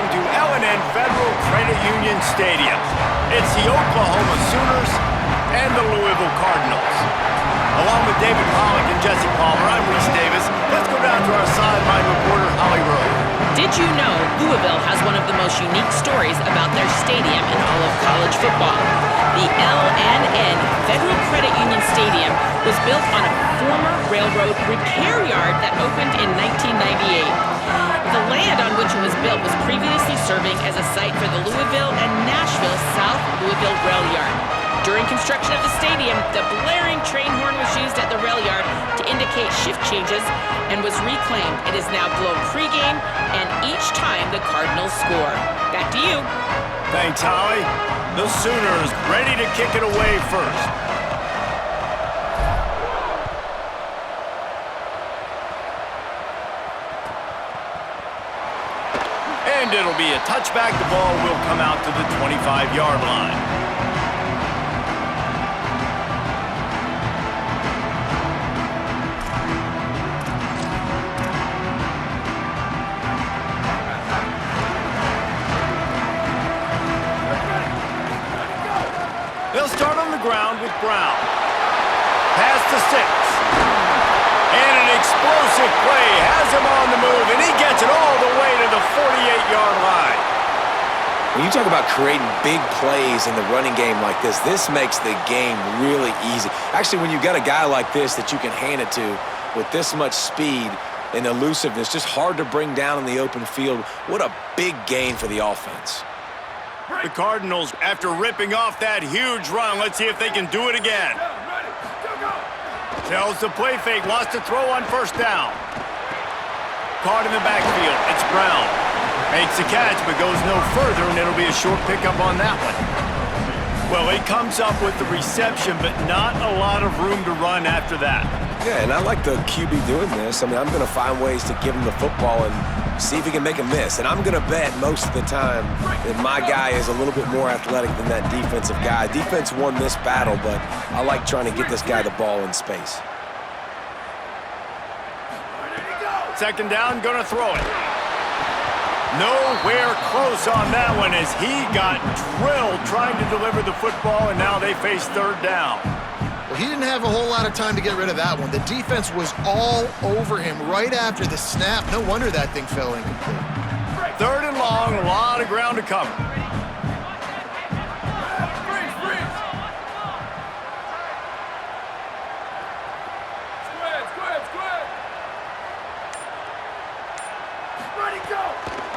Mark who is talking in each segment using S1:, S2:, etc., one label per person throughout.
S1: welcome to L&N Federal Credit Union Stadium. It's the Oklahoma Sooners and the Louisville Cardinals. Along with David Pollack and Jesse Palmer, I'm Reese Davis. Let's go down to our sideline reporter, Holly Rowe.
S2: Did you know Louisville has one of the most unique stories about their stadium in all of college football? The L&N Federal Credit Union Stadium was built on a former railroad repair yard that opened in 1998. The land on which it was built was previously serving as a site for the Louisville and Nashville South Louisville Rail Yard. During construction of the stadium, the blaring train horn was used at the rail yard to indicate shift changes and was reclaimed. It is now blown pregame and each time the Cardinals score. Back to you.
S1: Thanks, Holly. The Sooners ready to kick it away first. And it'll be a touchback. The ball will come out to the 25-yard line. They'll start on the ground with Brown. Pass to 6. And an explosive play has him on the move, and he gets it all the way to the 48-yard line.
S3: When you talk about creating big plays in the running game like this makes the game really easy. Actually, when you've got a guy like this that you can hand it to with this much speed and elusiveness, just hard to bring down in the open field, what a big gain for the offense.
S1: The Cardinals, after ripping off that huge run, let's see if they can do it again. Tells the play fake, wants to throw on first down. Caught in the backfield, it's Brown. Makes the catch, but goes no further, and it'll be a short pickup on that one. Well, he comes up with the reception, but not a lot of room to run after that.
S3: Yeah, and I like the QB doing this. I mean, I'm going to find ways to give him the football and see if he can make a miss. And I'm going to bet most of the time that my guy is a little bit more athletic than that defensive guy. Defense won this battle, but I like trying to get this guy the ball in space.
S1: Second down, going to throw it. Nowhere close on that one as he got drilled trying to deliver the football, and now they face third down.
S4: Well, he didn't have a whole lot of time to get rid of that one. The defense was all over him right after the snap. No wonder that thing fell incomplete.
S1: Third and long, a lot of ground to cover.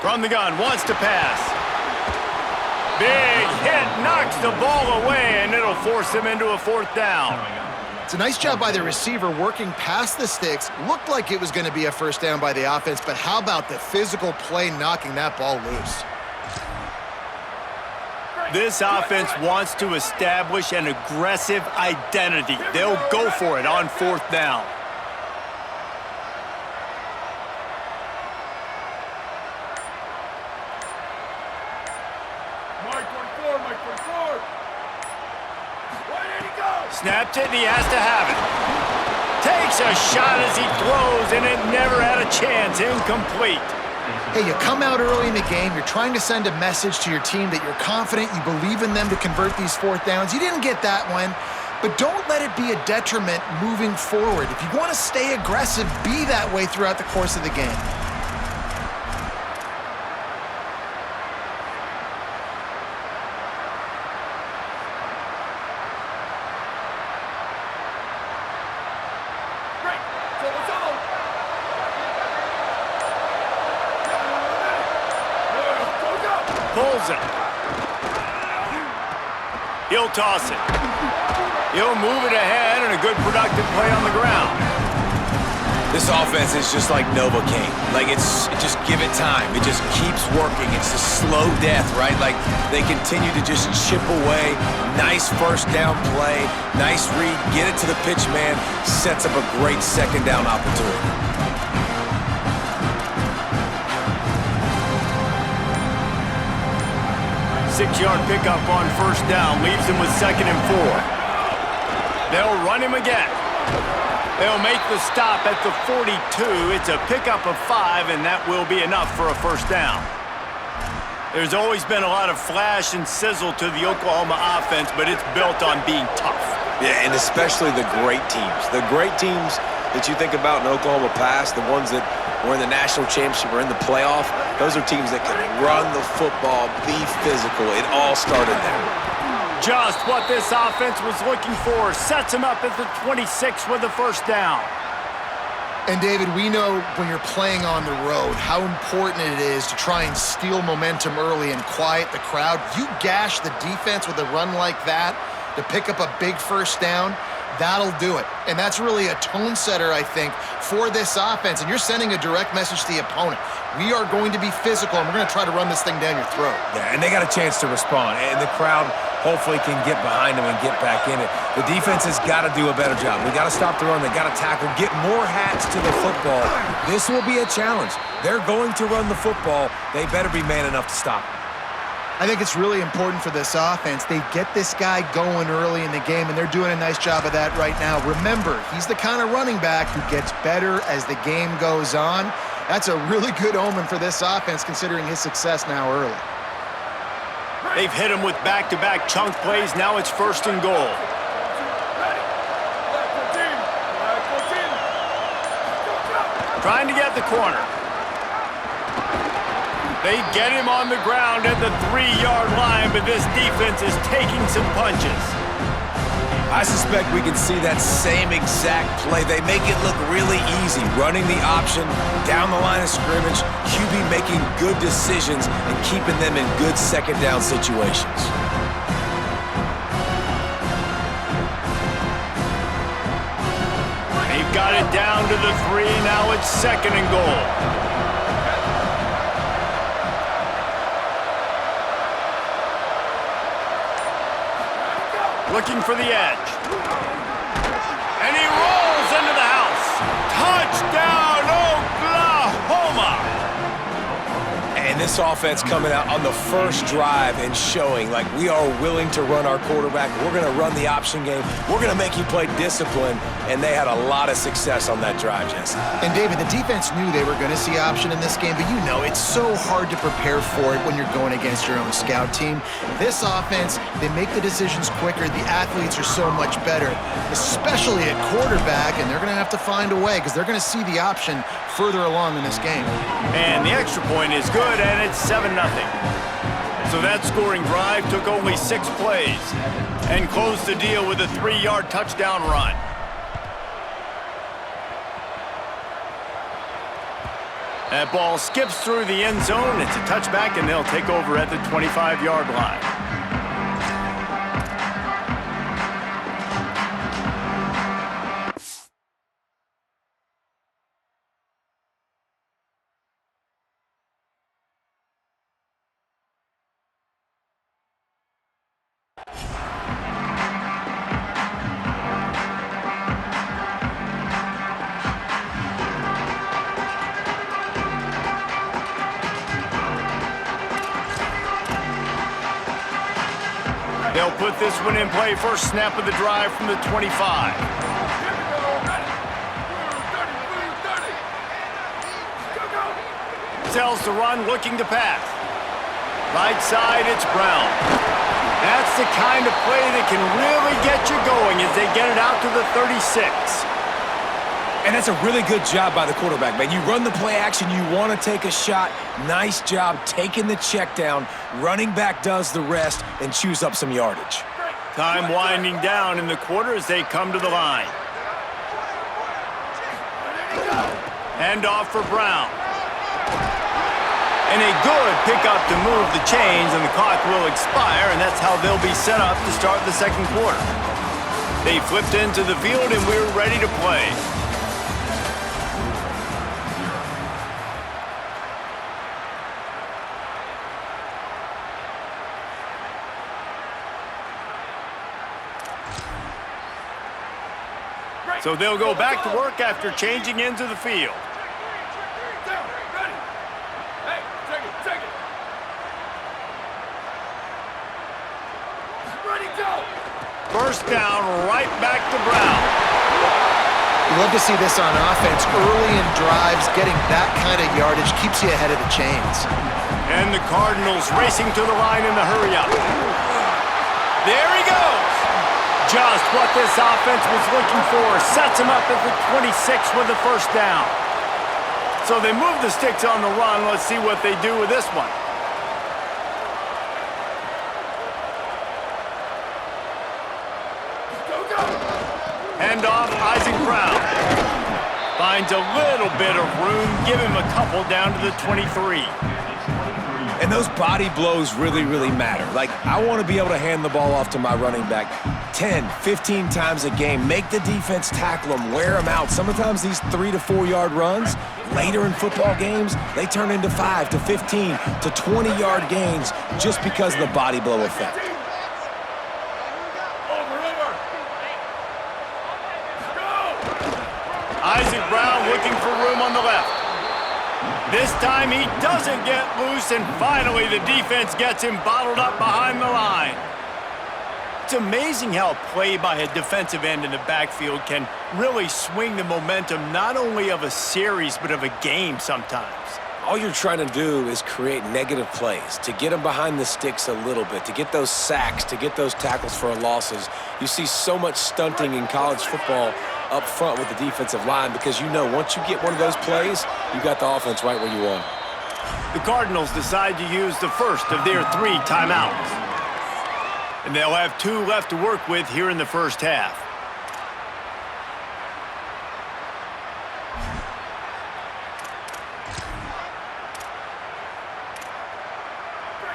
S1: From the gun, wants to pass. Big hit, knocks the ball away, and it'll force him into a fourth down.
S4: It's a nice job by the receiver working past the sticks. Looked like it was going to be a first down by the offense, but how about the physical play knocking that ball loose?
S1: This offense wants to establish an aggressive identity. They'll go for it on fourth down. Snapped it, and he has to have it. Takes a shot as he throws, and it never had a chance. Incomplete.
S4: Hey, you come out early in the game, you're trying to send a message to your team that you're confident, you believe in them to convert these fourth downs. You didn't get that one, but don't let it be a detriment moving forward. If you want to stay aggressive, be that way throughout the course of the game.
S1: Pulls it. He'll toss it. He'll move it ahead, and a good productive play on the ground.
S3: This offense is just like Novocaine. Like, just give it time. It just keeps working. It's a slow death, right? Like, they continue to just chip away. Nice first down play. Nice read. Get it to the pitch man. Sets up a great second down opportunity.
S1: Six-yard pickup on first down. Leaves him with 2nd and 4. They'll run him again. They'll make the stop at the 42. It's a pickup of 5, and that will be enough for a first down. There's always been a lot of flash and sizzle to the Oklahoma offense, but it's built on being tough.
S3: Yeah, and especially the great teams. The great teams that you think about in Oklahoma past, the ones that were in the national championship or in the playoff, those are teams that can run the football, be physical. It all started there.
S1: Just what this offense was looking for. Sets him up at the 26 with the first down.
S4: And David, we know when you're playing on the road how important it is to try and steal momentum early and quiet the crowd. You gash the defense with a run like that to pick up a big first down, that'll do it. And that's really a tone setter, I think, for this offense. And you're sending a direct message to the opponent. We are going to be physical, and we're going to try to run this thing down your throat.
S3: Yeah, and they got a chance to respond, and the crowd hopefully can get behind them and get back in it. The defense has got to do a better job. We got to stop the run. They got to tackle, get more hats to the football. This will be a challenge. They're going to run the football. They better be man enough to stop it.
S4: I think it's really important for this offense. They get this guy going early in the game, and they're doing a nice job of that right now. Remember, he's the kind of running back who gets better as the game goes on. That's a really good omen for this offense, considering his success now early.
S1: They've hit him with back-to-back chunk plays. Now it's first and goal. Trying to get the corner. They get him on the ground at the 3-yard line, but this defense is taking some punches.
S3: I suspect we can see that same exact play. They make it look really easy, running the option down the line of scrimmage, QB making good decisions and keeping them in good second down situations.
S1: They've got it down to the 3. Now it's second and goal. Looking for the edge. And he rolls into the house. Touchdown, Oklahoma!
S3: And this offense coming out on the first drive and showing like we are willing to run our quarterback. We're going to run the option game. We're going to make you play discipline. And they had a lot of success on that drive, Jesse.
S4: And David, the defense knew they were going to see option in this game, but you know it's so hard to prepare for it when you're going against your own scout team. This offense, they make the decisions quicker. The athletes are so much better, especially at quarterback, and they're going to have to find a way because they're going to see the option further along in this game.
S1: And the extra point is good, and it's 7-0. So that scoring drive took only 6 plays and closed the deal with a 3-yard touchdown run. That ball skips through the end zone. It's a touchback, and they'll take over at the 25-yard line. They'll put this one in play. First snap of the drive from the 25. Tells to run, looking to pass. Right side, it's Brown. That's the kind of play that can really get you going as they get it out to the 36.
S3: And that's a really good job by the quarterback, man. You run the play action, you want to take a shot. Nice job taking the check down. Running back does the rest and chews up some yardage.
S1: Time winding down in the quarter as they come to the line. Hand off for Brown. And a good pickup to move the chains, and the clock will expire, and that's how they'll be set up to start the second quarter. They flipped into the field, and we're ready to play. So they'll go back to work after changing into the field. First down, right back to Brown.
S4: You love to see this on offense. Early in drives, getting that kind of yardage keeps you ahead of the chains.
S1: And the Cardinals racing to the line in the hurry-up. There he goes. Just what this offense was looking for. Sets him up at the 26 with the first down. So they move the sticks on the run. Let's see what they do with this one. Hand off, Isaac Brown. Finds a little bit of room. Give him a couple down to the 23.
S3: And those body blows really, really matter. Like, I want to be able to hand the ball off to my running back 10, 15 times a game. Make the defense tackle them, wear them out. Sometimes these 3 to 4 yard runs, later in football games, they turn into 5 to 15 to 20 yard gains just because of the body blow effect.
S1: Isaac Brown looking for room on the left. This time he doesn't get loose, and finally the defense gets him bottled up behind the line. It's amazing how play by a defensive end in the backfield can really swing the momentum not only of a series but of a game sometimes.
S3: All you're trying to do is create negative plays, to get them behind the sticks a little bit, to get those sacks, to get those tackles for losses. You see so much stunting in college football up front with the defensive line because you know once you get one of those plays, you got the offense right where you want.
S1: The Cardinals decide to use the first of their 3 timeouts. And they'll have 2 left to work with here in the first half.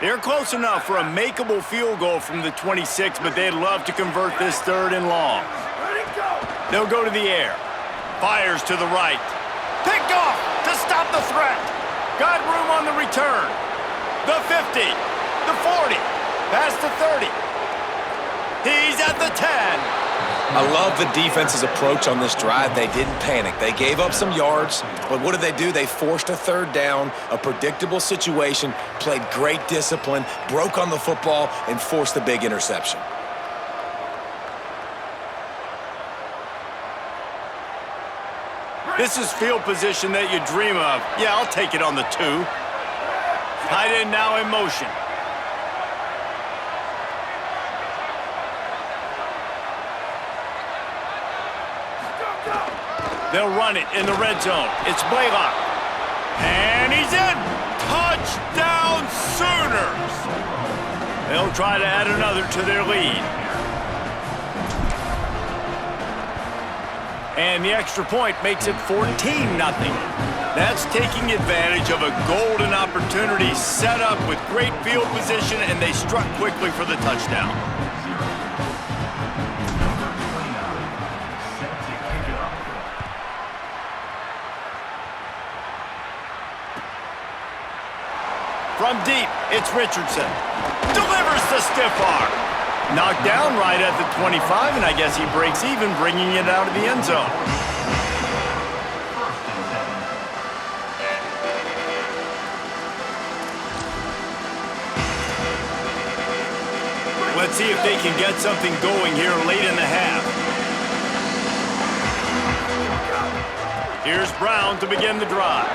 S1: They're close enough for a makeable field goal from the 26, but they'd love to convert this 3rd and long. They'll go to the air. Fires to the right. Picked off to stop the threat. Got room on the return. The 50. The 40. Past the 30. He's at the 10.
S3: I love the defense's approach on this drive. They didn't panic. They gave up some yards, but what did they do? They forced a 3rd down, a predictable situation, played great discipline, broke on the football, and forced the big interception.
S1: This is field position that you dream of. Yeah, I'll take it on the 2. Tight end now in motion. They'll run it in the red zone. It's Blaylock. And he's in. Touchdown Sooners. They'll try to add another to their lead. And the extra point makes it 14-0. That's taking advantage of a golden opportunity set up with great field position, and they struck quickly for the touchdown. From deep, it's Richardson. Delivers the stiff arm. Knocked down right at the 25, and I guess he breaks even, bringing it out of the end zone. Let's see if they can get something going here late in the half. Here's Brown to begin the drive.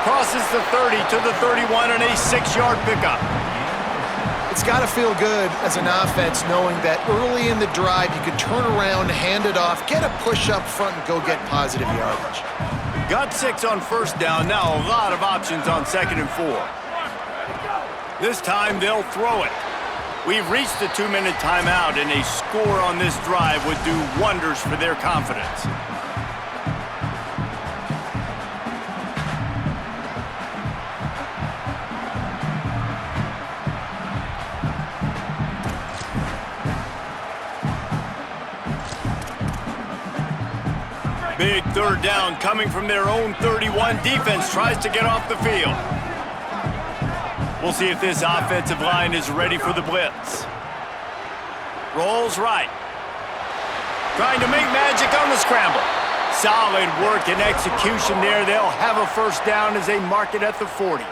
S1: Crosses the 30 to the 31 on a 6-yard pickup.
S4: It's got to feel good as an offense knowing that early in the drive you can turn around, hand it off, get a push up front, and go get positive yardage.
S1: Got 6 on first down. Now a lot of options on 2nd and 4. This time they'll throw it. We've reached the 2-minute timeout, and a score on this drive would do wonders for their confidence. Big 3rd down coming from their own 31. Defense tries to get off the field. We'll see if this offensive line is ready for the blitz. Rolls right. Trying to make magic on the scramble. Solid work and execution there. They'll have a first down as they mark it at the 40.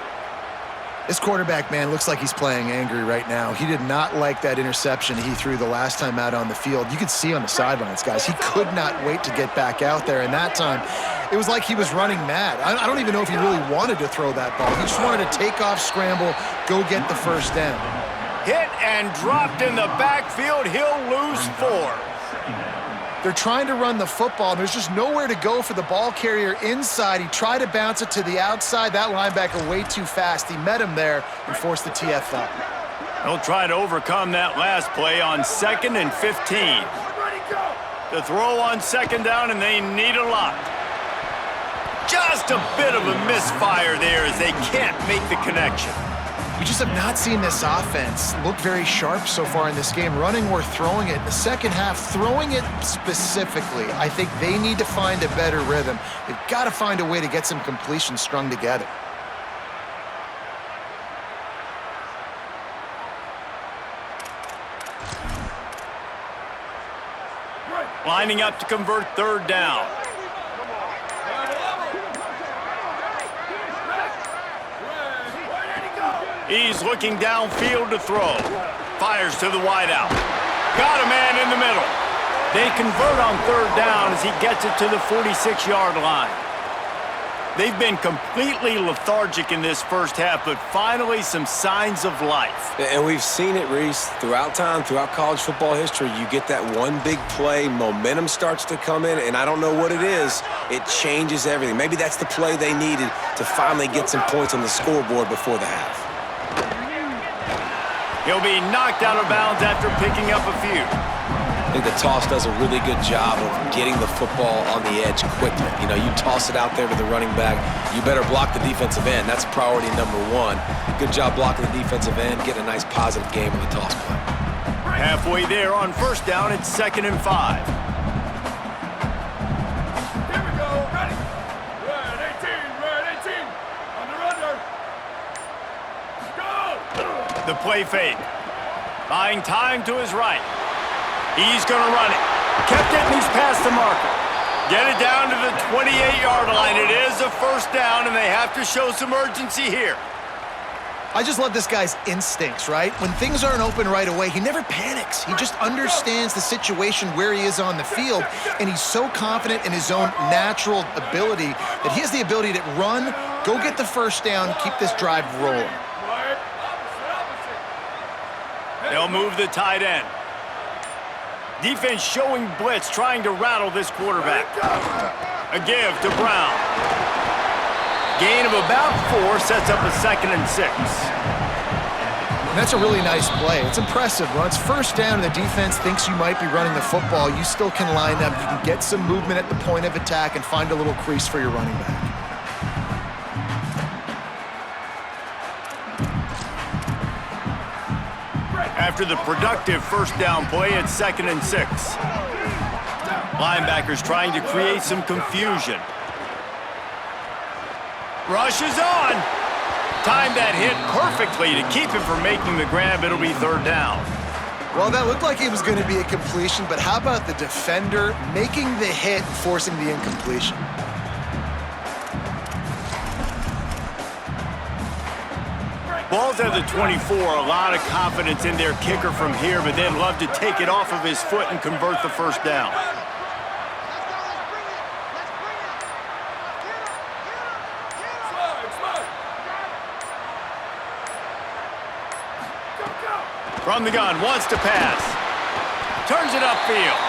S4: This quarterback, man, looks like he's playing angry right now. He did not like that interception he threw the last time out on the field. You could see on the sidelines, guys, he could not wait to get back out there. And that time, it was like he was running mad. I don't even know if he really wanted to throw that ball. He just wanted to take off, scramble, go get the first down.
S1: Hit and dropped in the backfield. He'll lose 4.
S4: They're trying to run the football, and there's just nowhere to go for the ball carrier inside. He tried to bounce it to the outside. That linebacker way too fast. He met him there and forced the TFL.
S1: He'll try to overcome that last play on 2nd and 15. The throw on 2nd down, and they need a lot. Just a bit of a misfire there as they can't make the connection.
S4: We just have not seen this offense look very sharp so far in this game, running or throwing it. In the second half, throwing it specifically, I think they need to find a better rhythm. They've got to find a way to get some completions strung together.
S1: Lining up to convert 3rd down. He's looking downfield to throw. Fires to the wideout. Got a man in the middle. They convert on 3rd down as he gets it to the 46-yard line. They've been completely lethargic in this first half, but finally some signs of life.
S3: And we've seen it, Reese, throughout time, throughout college football history. You get that one big play, momentum starts to come in, and I don't know what it is. It changes everything. Maybe that's the play they needed to finally get some points on the scoreboard before the half.
S1: He'll be knocked out of bounds after picking up a few.
S3: I think the toss does a really good job of getting the football on the edge quickly. You know, you toss it out there to the running back, you better block the defensive end. That's priority number 1. Good job blocking the defensive end, getting a nice positive game on the toss play.
S1: Halfway there on 1st down, it's 2nd and 5.
S5: Here we go, ready? Red 18, under. Go!
S1: The play fake. Buying time to his right. He's going to run it. Kept it, and he's past the marker. Get it down to the 28-yard line. It is a 1st down, and they have to show some urgency here.
S4: I just love this guy's instincts, right? When things aren't open right away, he never panics. He just understands the situation where he is on the field, and he's so confident in his own natural ability that he has the ability to run, go get the 1st down, keep this drive rolling.
S1: They'll move the tight end. Defense showing blitz, trying to rattle this quarterback. A give to Brown. Gain of about 4 sets up a 2nd and 6.
S4: And that's a really nice play. It's impressive. When it's 1st down and the defense thinks you might be running the football, you still can line up. You can get some movement at the point of attack and find a little crease for your running back.
S1: After the productive 1st down play, it's 2nd and 6. Linebackers trying to create some confusion. Rush is on. Timed that hit perfectly to keep him from making the grab. It'll be 3rd down.
S4: Well, that looked like it was going to be a completion, but how about the defender making the hit and forcing the incompletion?
S1: Ball's at the 24, a lot of confidence in their kicker from here, but they'd love to take it off of his foot and convert the 1st down. From the gun, wants to pass. Turns it upfield.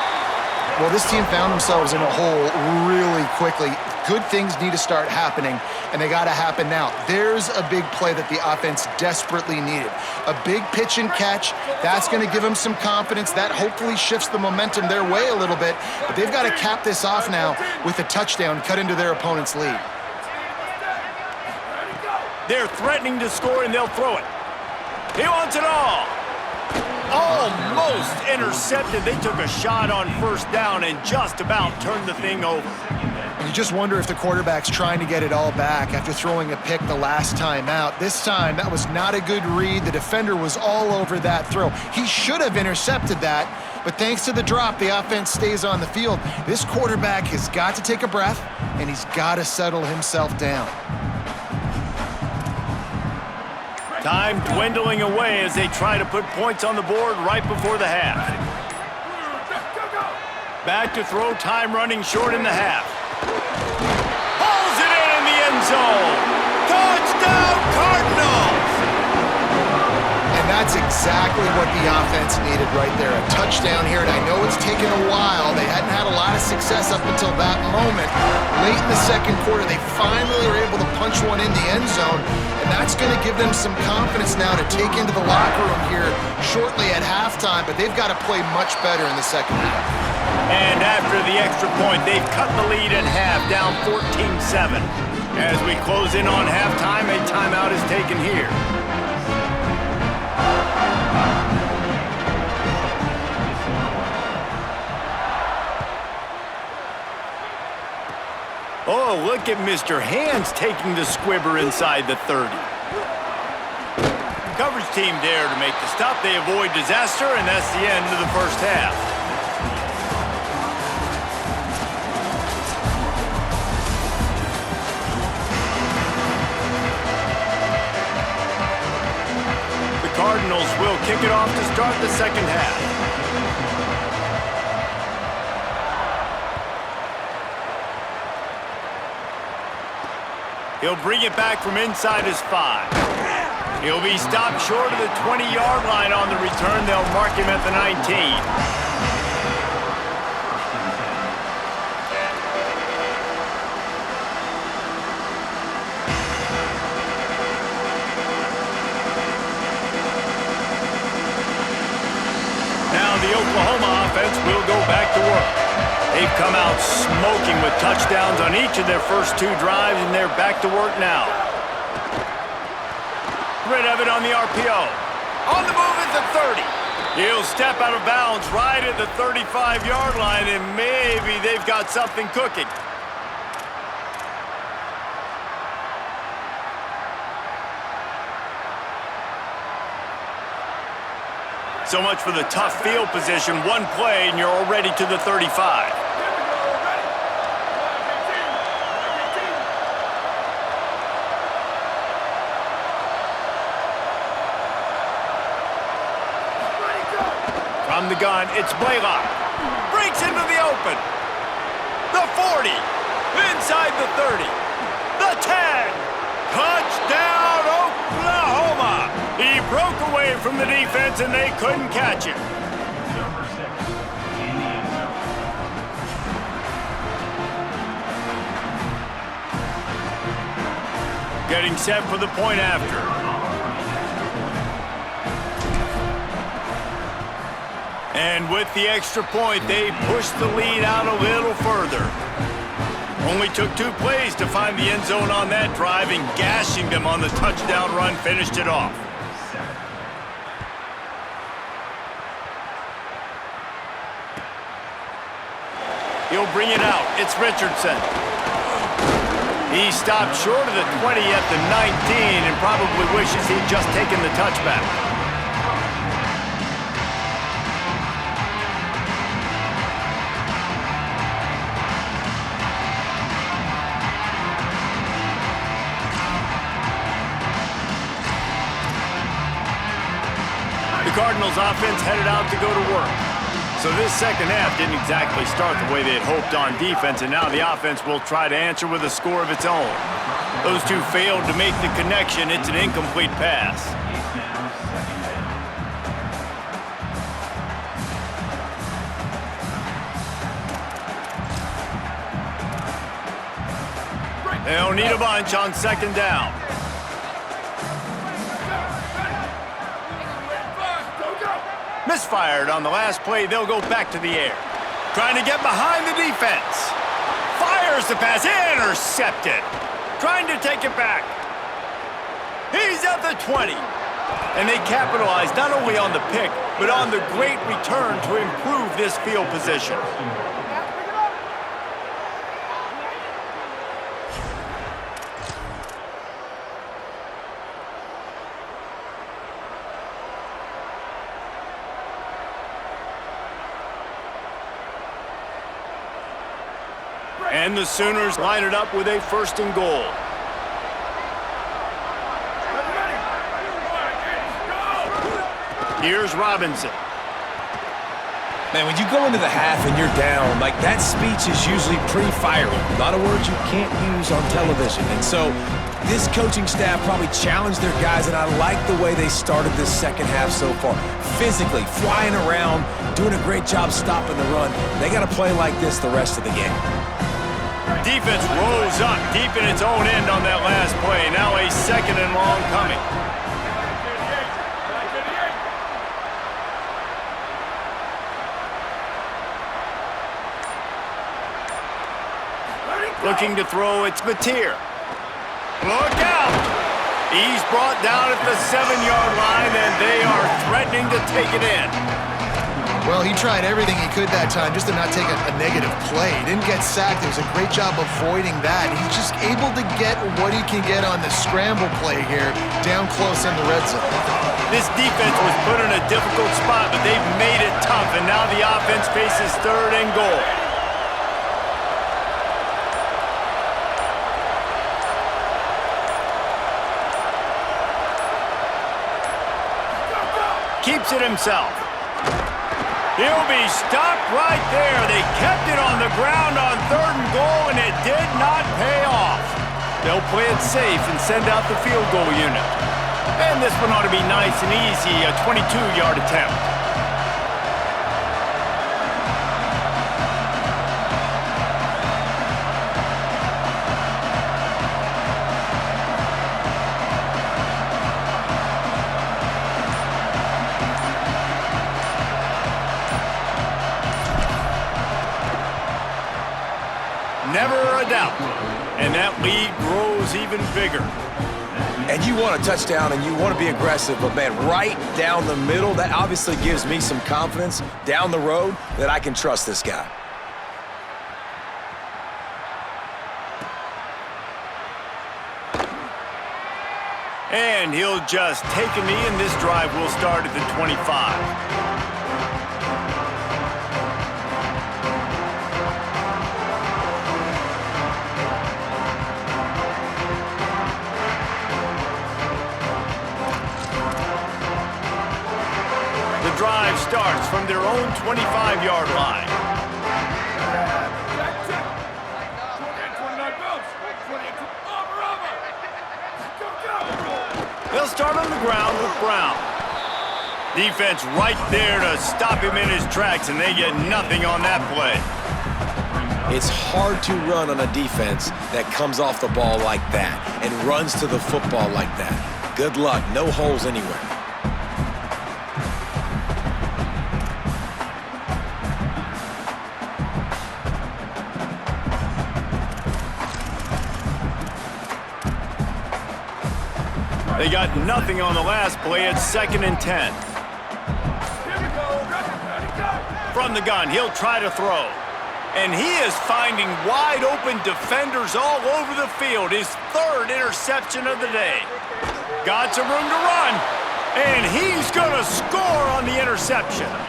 S4: Well, this team found themselves in a hole really quickly. Good things need to start happening, and they got to happen now. There's a big play that the offense desperately needed. A big pitch and catch. That's going to give them some confidence. That hopefully shifts the momentum their way a little bit, but they've got to cap this off now with a touchdown, cut into their opponent's lead.
S1: They're threatening to score, and they'll throw it. He wants it all. Almost intercepted. They took a shot on 1st down and just about turned the thing over.
S4: You just wonder if the quarterback's trying to get it all back after throwing a pick the last time out. This time, that was not a good read. The defender was all over that throw. He should have intercepted that, but thanks to the drop, the offense stays on the field. This quarterback has got to take a breath, and he's got to settle himself down.
S1: Time dwindling away as they try to put points on the board right before the half. Back to throw, time running short in the half. Pulls it in the end zone. Touchdown, Cardinals!
S4: And that's exactly what the offense needed right there. A touchdown here, and I know it's taken a while. They hadn't had a lot of success up until that moment. Late in the second quarter, they finally were able to punch one in the end zone, and that's going to give them some confidence now to take into the locker room here shortly at halftime, but they've got to play much better in the second half.
S1: And after the extra point, they've cut the lead in half, down 14-7. As we close in on halftime, a timeout is taken here. Oh, look at Mr. Hands taking the squibber inside the 30. Coverage team there to make the stop. They avoid disaster, and that's the end of the first half. The Cardinals will kick it off to start the second half. He'll bring it back from inside his 5. He'll be stopped short of the 20-yard line on the return. They'll mark him at the 19. The Oklahoma offense will go back to work. They've come out smoking with touchdowns on each of their first 2 drives, and they're back to work now. Rid of it on the RPO. On the move at the 30. He'll step out of bounds right at the 35-yard line, and maybe they've got something cooking. So much for the tough field position. One play, and you're already to the 35. From the gun, it's Blaylock. Breaks into the open. The 40. Inside the 30. The 10. Touchdown, Oklahoma! He broke away from the defense, and they couldn't catch him. Getting set for the point after. And with the extra point, they pushed the lead out a little further. Only took 2 plays to find the end zone on that drive, and gashing them on the touchdown run finished it off. He'll bring it out. It's Richardson. He stopped short of the 20 at the 19 and probably wishes he'd just taken the touchback. The Cardinals offense headed out to go to work. So this second half didn't exactly start the way they had hoped on defense, and now the offense will try to answer with a score of its own. Those 2 failed to make the connection. It's an incomplete pass. They'll need a bunch on second down. Misfired on the last play. They'll go back to the air. Trying to get behind the defense. Fires the pass. Intercepted. Trying to take it back. He's at the 20. And they capitalized not only on the pick, but on the great return to improve this field position. And the Sooners line it up with a 1st and goal. Here's Robinson.
S3: Man, when you go into the half and you're down, like, that speech is usually pretty fiery. A lot of words you can't use on television. And so this coaching staff probably challenged their guys, and I like the way they started this second half so far. Physically, flying around, doing a great job stopping the run. They got to play like this the rest of the game.
S1: Defense rose up deep in its own end on that last play. Now a second and long coming. Looking to throw, it's Mateer. Look out! He's brought down at the 7-yard line, and they are threatening to take it in.
S4: Well, he tried everything he could that time just to not take a negative play. He didn't get sacked. It was a great job avoiding that. He's just able to get what he can get on the scramble play here, down close in the red zone.
S1: This defense was put in a difficult spot, but they've made it tough, and now the offense faces 3rd and goal. Keeps it himself. He'll be stopped right there. They kept it on the ground on 3rd and goal, and it did not pay off. They'll play it safe and send out the field goal unit. And this one ought to be nice and easy, a 22-yard attempt. Never a doubt. And that lead grows even bigger.
S3: And you want a touchdown and you want to be aggressive, but man, right down the middle, that obviously gives me some confidence down the road that I can trust this guy.
S1: And he'll just take a knee, and this drive will start at the 25. Drive starts from their own 25-yard line. They'll start on the ground with Brown. Defense right there to stop him in his tracks, and they get nothing on that play.
S3: It's hard to run on a defense that comes off the ball like that and runs to the football like that. Good luck. No holes anywhere.
S1: They got nothing on the last play. It's 2nd and 10. From the gun, he'll try to throw. And he is finding wide open defenders all over the field. His 3rd interception of the day. Got some room to run. And he's going to score on the interception.